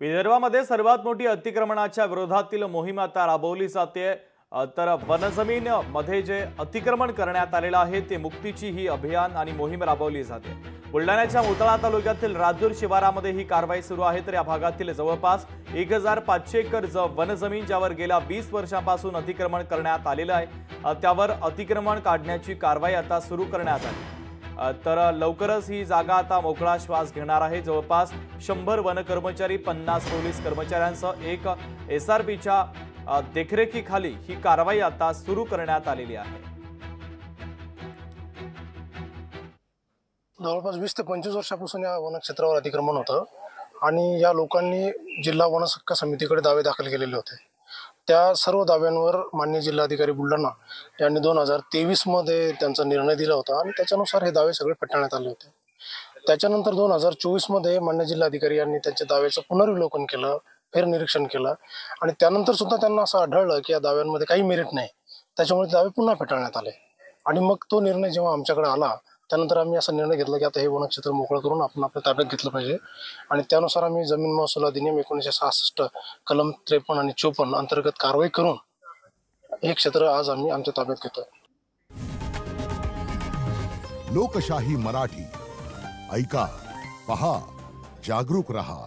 विदर्भामध्ये सर्वात मोठी अतिक्रमणाच्या विरोधातील मोहीम आता राबवली जाते। तर वनजमीन मध्ये जे अतिक्रमण करण्यात आलेलं आहे ते मुक्तीची ही अभियान आणि मोहीम राबवली जाते। बुलढाण्याच्या मोताळा तालुक्यातील राजूर शिवारामध्ये ही कारवाई सुरू आहे। तर या भागातील जवळपास 1500 एकर वनजमीन ज्यावर गेल्या 20 वर्षांपासून अतिक्रमण करण्यात आलेलं आहे त्यावर अतिक्रमण काढण्याची कारवाई आता सुरू करण्यात आली। तर लवकरच ही जागा आता मोकळा श्वास घेणार आहे। जवळपास 100 वन कर्मचारी 50 पोलीस कर्मचाऱ्यांसह एक एसआरपीच्या देखरेखीखाली ही कारवाई आता सुरू करण्यात आलेली आहे। जवळपास 20 ते 25 वर्षापासून या वनक्षेत्रावर अतिक्रमण होतं आणि या लोकांनी जिल्हा वन हक्क समितीकडे दावे दाखल केलेले होते। त्या सर्व दाव्यांवर माननीय जिल्हाधिकारी बुलढाणा यांनी 2023 मध्ये त्यांचा निर्णय दिला होता आणि त्याच्यानुसार हे दावे सगळे फेटाळण्यात आले होते। त्याच्यानंतर 2024 मध्ये माननीय जिल्हाधिकारी यांनी त्यांच्या दाव्याचं पुनर्विलोकन केलं, फेरनिरीक्षण केलं आणि त्यानंतर सुद्धा त्यांना असं आढळलं की या दाव्यांमध्ये काही मेरिट नाही, त्याच्यामुळे दावे पुन्हा फेटाळण्यात आले। आणि मग तो निर्णय जेव्हा आमच्याकडे आला त्यानंतर आम्ही असा निर्णय घेतला की आता हे वनक्षेत्र मोकळं करून आपण आपल्या ताब्यात घेतलं पाहिजे आणि त्यानुसार आम्ही जमीन महसूल अधिनियम 1966 कलम 53 आणि 54 अंतर्गत कारवाई करून हे क्षेत्र आज आम्ही आमच्या ताब्यात घेतोय। लोकशाही मराठी ऐका, पहा, जागरूक रहा।